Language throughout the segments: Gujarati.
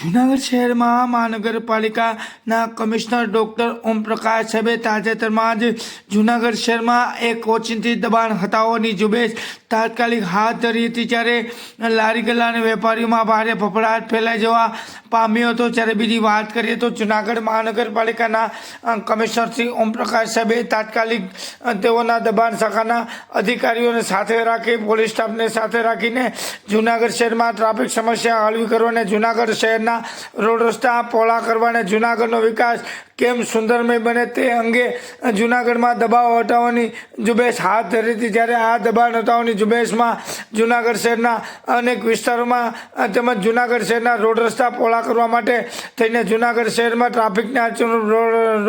જૂનાગઢ શહેરમાં મહાનગરપાલિકાના કમિશનર ડૉક્ટર ઓમપ્રકાશ સાહેબે તાજેતરમાં જ જૂનાગઢ શહેરમાં એક ઓચિંતી દબાણ હટાવવાની ઝુંબેશ તાત્કાલિક હાથ ધરી હતી। ત્યારે લારી ગલ્લા અને વેપારીઓમાં ભારે ફફડાટ ફેલાઈ જવા પામ્યો હતો। જ્યારે બીજી વાત કરીએ તો જૂનાગઢ મહાનગરપાલિકાના કમિશનર શ્રી ઓમપ્રકાશ સાહેબે તાત્કાલિક તેઓના દબાણ શાખાના અધિકારીઓને સાથે રાખી પોલીસ સ્ટાફને સાથે રાખીને જૂનાગઢ શહેરમાં ટ્રાફિક સમસ્યા હળવી કરવા અને જૂનાગઢ શહેરના રોડ રસ્તા પહોળા કરવા અને જૂનાગઢનો વિકાસ કેમ સુંદરમય બને તે અંગે જૂનાગઢમાં દબાવ હટાવવાની ઝુંબેશ હાથ ધરી હતી। જ્યારે આ દબાણ હટાવવાની ઝુંબેશમાં જૂનાગઢ શહેરના અનેક વિસ્તારોમાં તેમજ જૂનાગઢ શહેરના રોડ રસ્તા પહોળા કરવા માટે થઈને જૂનાગઢ શહેરમાં ટ્રાફિકના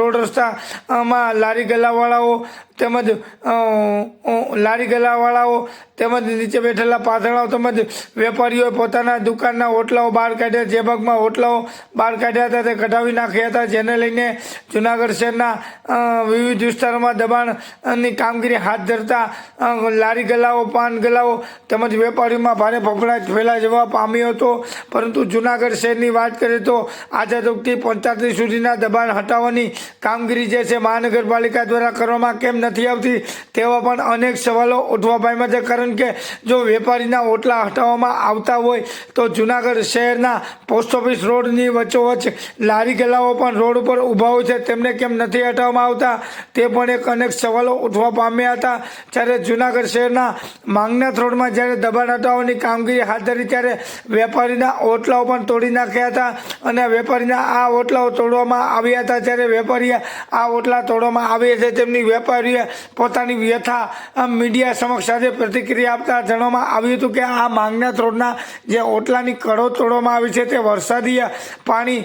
રોડ રસ્તામાં લારી ગલ્લાવાળાઓ તેમજ નીચે બેઠેલા પાથરણાઓ તેમજ વેપારીઓએ પોતાના દુકાનના ઓટલાઓ બહાર કાઢ્યા। જે ભાગમાં ઓટલાઓ બહાર કાઢ્યા હતા તે કઢાવી નાખ્યા હતા, જેને લઈને જૂનાગઢ શહેરના વિવિધ વિસ્તારોમાં દબાણની કામગીરી હાથ ધરતા લારી ગલ્લાઓ, પાન ગલ્લાઓ તેમજ વેપારીઓમાં ભારે ફફડાટ ફેલાઈ જવા પામ્યો હતો। પરંતુ જૂનાગઢ શહેરની વાત કરીએ તો આઝાદ ચોકથી પંચાયત સુધીના દબાણ હટાવવાની કામગીરી જે છે મહાનગરપાલિકા દ્વારા કરવામાં કેમ નથી આવતી તેવા પણ અનેક સવાલો ઉઠવા પામ્યા છે। કારણ કે જો વેપારીના ઓટલા હટાવવામાં આવતા હોય તો જૂનાગઢ શહેરના પોસ્ટ ઓફિસ રોડની વચ્ચોવચ્ચ લારી ગલ્લાઓ પણ રોડ ઉપર ઊભા હોય છે, તેમને કેમ નથી હટાવવામાં આવતા તે પણ એક અનેક સવાલો ઉઠવા પામ્યા હતા। જ્યારે જૂનાગઢ શહેરના માંગનાથ રોડમાં જ્યારે દબાણ હટાવવાની કામગીરી હાથ ધરી ત્યારે વેપારીના ઓટલાઓ પણ તોડી નાખ્યા હતા અને વેપારીના આ ઓટલાઓ તોડવામાં આવ્યા હતા। જ્યારે વેપારીએ આ ઓટલા તોડવામાં આવ્યા છે તેમની વેપારીએ પોતાની વ્યથા મીડિયા સમક્ષ સાથે પ્રતિક્રિયા આપતા જણાવવામાં આવ્યું હતું કે આ માંગનાથ રોડના જે ઓટલાની કડો તોડવામાં આવી છે તે વરસાદી પાણી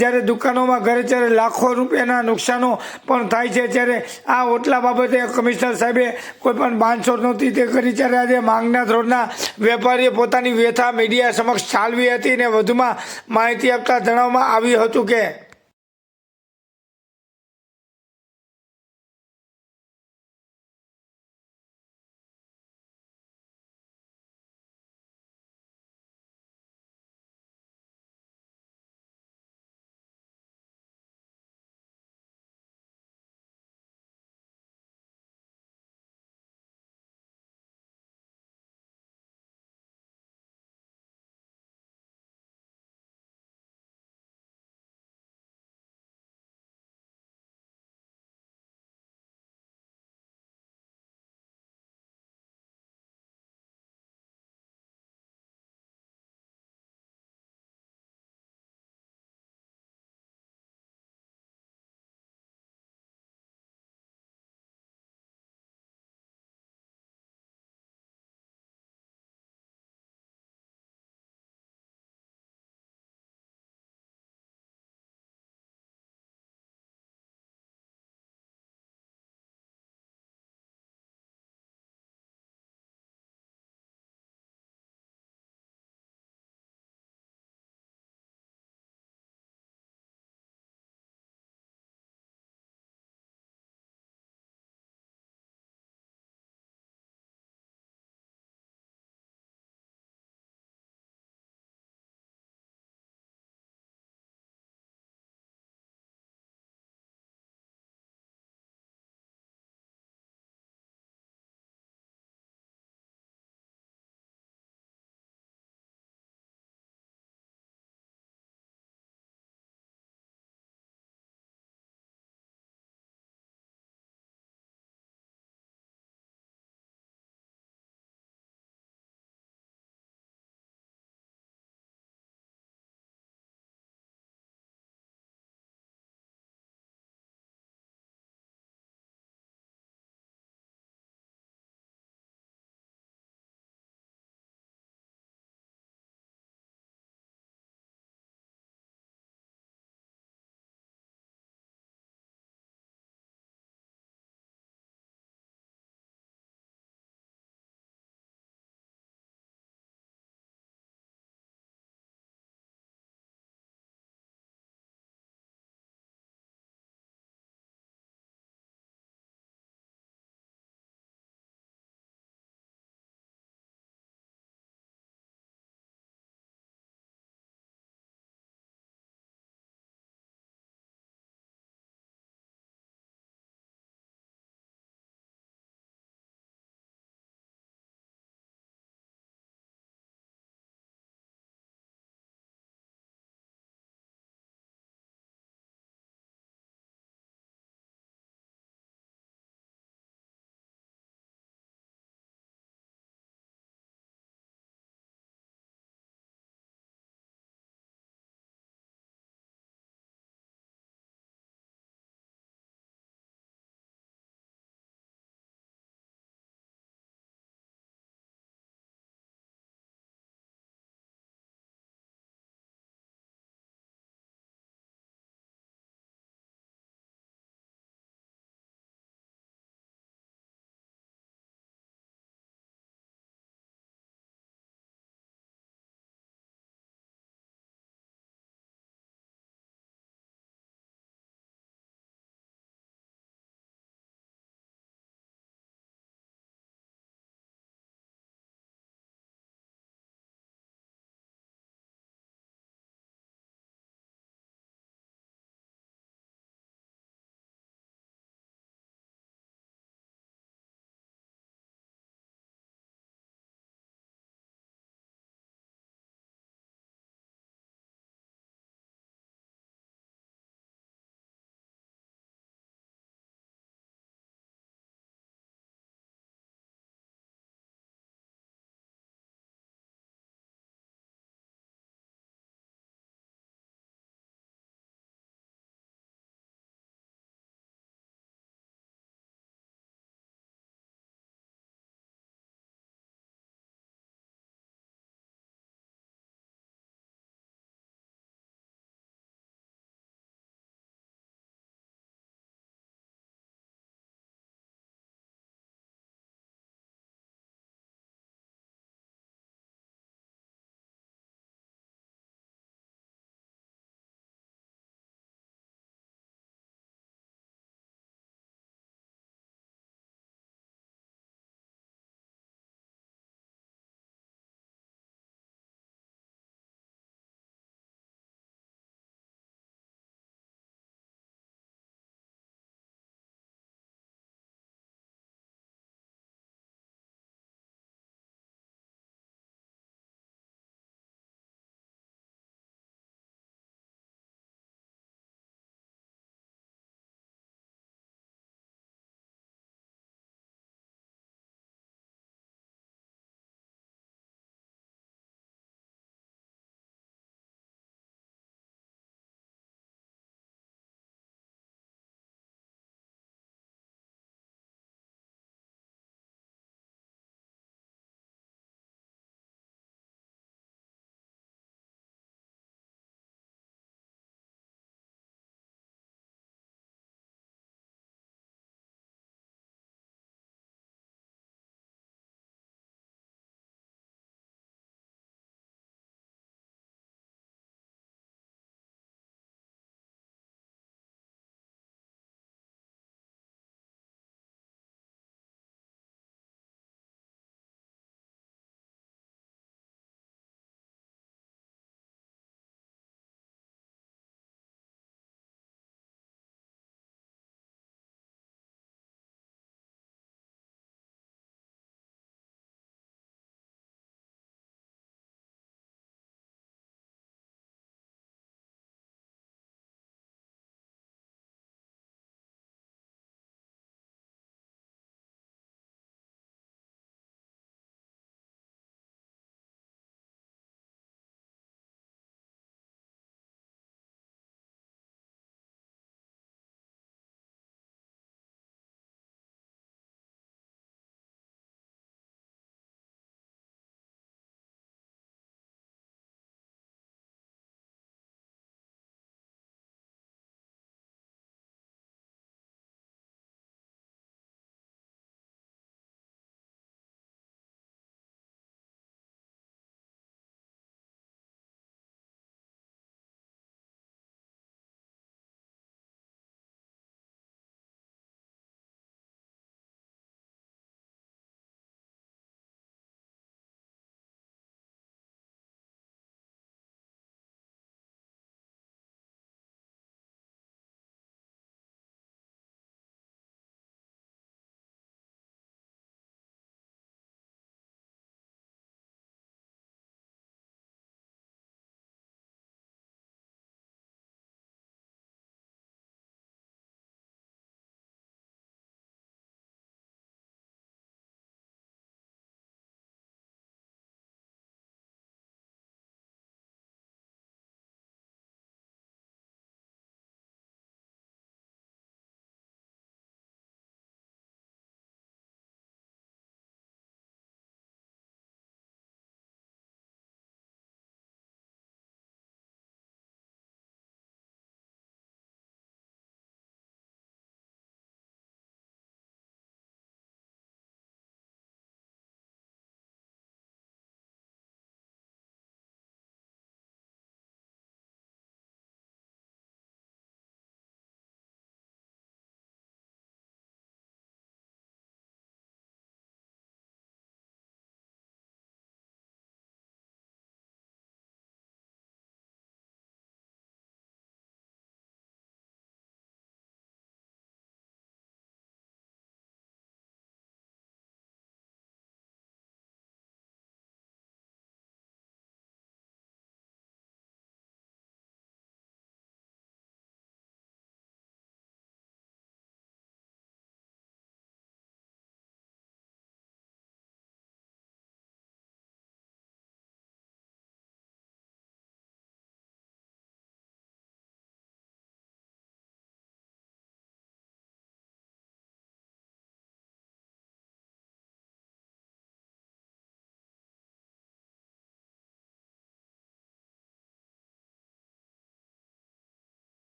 જ્યારે દુકાનોમાં ઘરે ત્યારે લાખો રૂપિયાના નુકસાનો પણ થાય છે। ત્યારે આ ઓટલા બાબતે કમિશનર સાહેબે કોઈ પણ બાંધછોડ નહોતી તે કરી ત્યારે આજે માંગનાથ રોડના વેપારીએ પોતાની વ્યથા મીડિયા સમક્ષ ઠાલવી હતી અને વધુમાં માહિતી આપતા જણાવવામાં આવ્યું હતું કે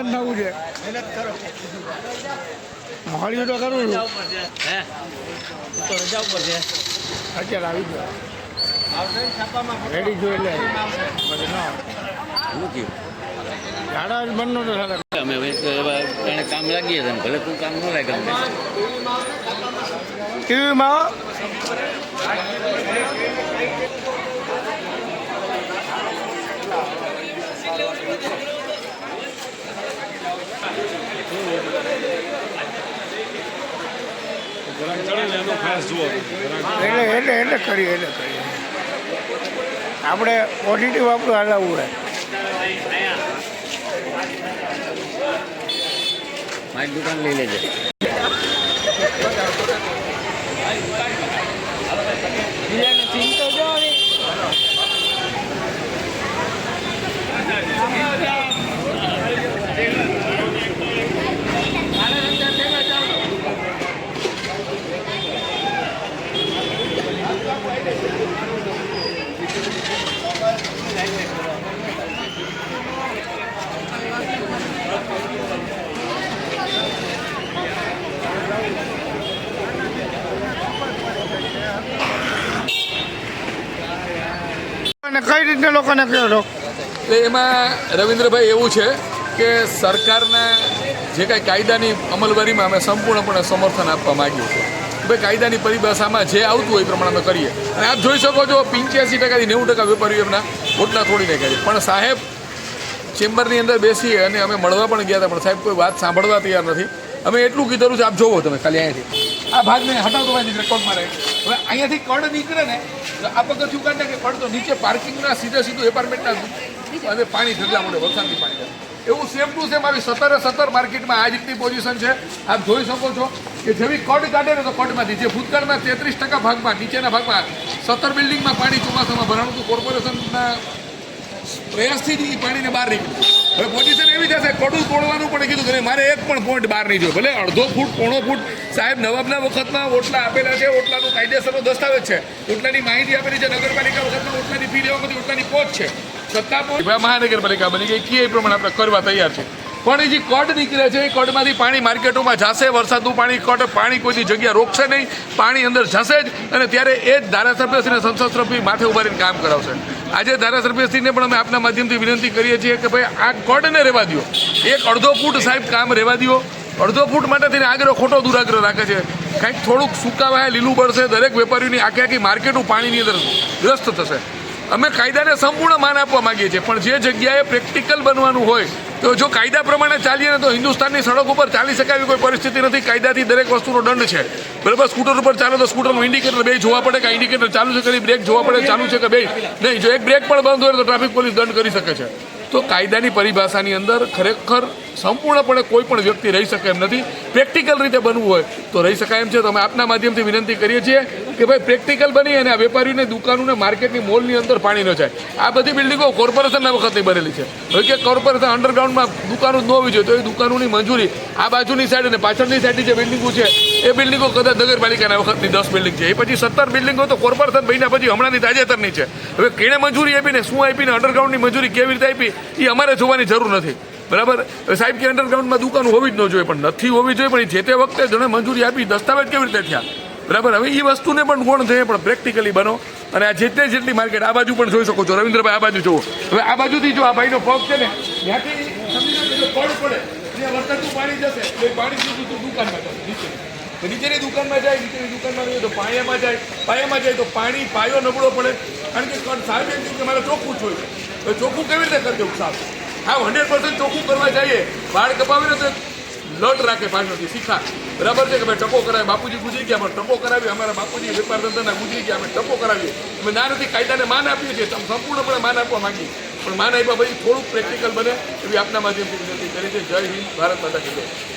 થવું છે મળ્યું તો કરું રજા ઉપર છે અત્યારે આવી ગયો રેડી જોઈ લે પછી ના ઝાડા જ બંધ નતો થતા અમે એને કામ લાગીએ છીએ ભલે તું કામ ન લાગે અમને ટીવીમાં એટલે કરીએ આપણે પોઝિટિવ આપણું હલાવવું હોય મારી દુકાન લઈ લેજે અને કઈ રીતના લોકોને કહો છો એટલે એમાં રવિન્દ્રભાઈ એવું છે કે સરકારના જે કાંઈ કાયદાની અમલવારીમાં અમે સંપૂર્ણપણે સમર્થન આપવા માગીએ છીએ ભાઈ કાયદાની પરિભાષામાં જે આવતું હોય એ પ્રમાણે અમે કરીએ અને આપ જોઈ શકો છો 85%થી 90% વેપારીઓ એમના ઓટલા તોડી નાખ્યા છે પણ સાહેબ ચેમ્બરની અંદર બેસીએ અને અમે મળવા પણ ગયા હતા પણ સાહેબ કોઈ વાત સાંભળવા તૈયાર નથી અમે એટલું કીધેલું છે આપ જોવો તમે ખાલી અહીંયાથી આ ભાગને હટાવતો હોય રેકોર્ડમાં રહે હવે અહીંયાથી કડ નીકળે ને તો આ પગથિયું કાઢે કે કડ તો નીચે પાર્કિંગના સીધું એપાર્ટમેન્ટના અને પાણી ઢગલા મળે વરસાદની પાણી એવું સેમ ટુ સેમ આવી 17 માર્કેટમાં આ જ રીતની પોઝિશન છે આપ જોઈ શકો છો કે જેવી કડ કાઢે ને તો કડમાંથી જે ભૂતકાળમાં 33% ભાગમાં નીચેના ભાગમાં 17 બિલ્ડિંગમાં પાણી ચોમાસામાં ભરાણું હતું કોર્પોરેશનના પ્રયાસથી જ એ પાણીને બહાર નીકળ્યું હવે પોઝિશન એવી થશે કડું તોડવાનું પણ કીધું કે મારે એક પણ પોઈન્ટ બહાર નહીં જોયો ભલે અડધો ફૂટ પોણો ફૂટ સાહેબ નવાબના વખતમાં ઓટલા આપેલા છે ઓટલાનું કાયદેસરનો દસ્તાવેજ છે ઓટલાની માહિતી આપેલી છે નગરપાલિકા વખતમાં ઓટલાની ફી લેવા બધી ઓટલાની પોચ છે છતાં મહાનગરપાલિકા બની ગઈ કે એ પ્રમાણે આપણે કરવા તૈયાર છે પણ એ જે કડ નીકળે છે એ કડમાંથી પાણી માર્કેટોમાં જશે વરસાદનું પાણી કોઈની જગ્યા રોકશે નહીં પાણી અંદર જશે જ અને ત્યારે એ જ ધારાસભ્યશ્રીને સંસદશ્રી માથે ઉભારીને કામ કરાવશે આજે ધારાસભ્યશ્રીને પણ અમે આપના માધ્યમથી વિનંતી કરીએ છીએ કે ભાઈ આ કડને રહેવા દો એક અડધો ફૂટ સાહેબ કામ રહેવા દો અડધો ફૂટ માટે થઈને આગ્રહ ખોટો દુરાગ્રહ રાખે છે કંઈક થોડુંક સુકાવાય લીલું પડશે દરેક વેપારીઓની આખી માર્કેટનું પાણીની અંદર ગ્રસ્ત થશે અમે કાયદાને સંપૂર્ણ માન આપવા માંગીએ છીએ પણ જે જગ્યાએ પ્રેક્ટિકલ બનવાનું હોય તો જો કાયદા પ્રમાણે ચાલીએ ને તો હિન્દુસ્તાનની સડક ઉપર ચાલી શકાય એવી કોઈ પરિસ્થિતિ નથી કાયદાથી દરેક વસ્તુનો દંડ છે બરાબર સ્કૂટર ઉપર ચાલો તો સ્કૂટરનું ઇન્ડિકેટર બે જોવા પડે કે ઇન્ડિકેટર ચાલુ છે કે બ્રેક જોવા પડે ચાલુ છે કે બે નહીં જો એક બ્રેક પણ બંધ હોય તો ટ્રાફિક પોલીસ દંડ કરી શકે છે તો કાયદાની પરિભાષાની અંદર ખરેખર સંપૂર્ણપણે કોઈ પણ વ્યક્તિ રહી શકે એમ નથી પ્રેક્ટિકલ રીતે બનવું હોય તો રહી શકાય એમ છે તો અમે આપના માધ્યમથી વિનંતી કરીએ છીએ કે ભાઈ પ્રેક્ટિકલ બની અને આ વેપારીઓને દુકાનોને માર્કેટની મોલની અંદર પાણી ન જાય આ બધી બિલ્ડિંગો કોર્પોરેશનના વખતની બનેલી છે હવે કે કોર્પોરેશન અંડરગ્રાઉન્ડમાં દુકાનો ન હોવી જોઈએ તો એ દુકાનોની મંજૂરી આ બાજુની સાઈડ અને પાછળની સાઈડની જે બિલ્ડિંગો છે એ બિલ્ડિંગો કદાચ નગરપાલિકાના વખતની 10 બિલ્ડિંગ છે એ પછી 17 બિલ્ડિંગો તો કોર્પોરેશન બન્યા પછી હમણાંની તાજેતરની છે હવે કેણે મંજૂરી આપીને શું આપીને અંડરગ્રાઉન્ડની મંજૂરી કેવી રીતે આપી એ અમારે જોવાની જરૂર નથી બરાબર સાહેબ કે અંડરગ્રાઉન્ડમાં દુકાનો હોવી જ ન જોઈએ પણ નથી હોવી જોઈએ પણ જે તે વખતે જેણે મંજૂરી આપી દસ્તાવેજ કેવી રીતે થયા બરાબર હવે એ વસ્તુને પણ ગુણ થઈએ પણ પ્રેક્ટિકલી બનો અને આ જેટલી માર્કેટ આ બાજુ પણ જોઈ શકો છો રવિન્દ્રભાઈ આ બાજુ જુઓ હવે આ બાજુથી જો આ ભાઈનો પગ છે ને ત્યાંથી પડ પડે ત્યાં વરસાદનું પાણી જશે એટલે પાણી સીધું દુકાનમાં જાય નીચેની દુકાનમાં જાય નીચેની દુકાનમાં જાય તો પાયામાં જાય તો પાણી પાયો નબળો પડે કારણ કે સાહેબ એમ કે મારે ચોખ્ખું જોઈએ હવે ચોખ્ખું કેવી રીતે કરી દેવું સાહેબ હા 100% ચોખ્ખું કરવા જઈએ વાળ કપાવીને તો લટ રાખે પાછળથી શીખા બરાબર છે કે ભાઈ ટપો કરાવે બાપુજી ગુજરી ગયા પણ ટપો કરાવી અમારા બાપુજી વેપાર ધંધાના ગુજરી ગયા અમે ટપો કરાવીએ અમે ના નથી કાયદાને માન આપીએ છીએ તમે સંપૂર્ણપણે માન આપવા માંગીએ પણ માન આપ્યા પછી થોડુંક પ્રેક્ટિકલ બને એવી આપના માધ્યમથી વિનંતી કરી છે જય હિન્દ ભારત માતા કી જય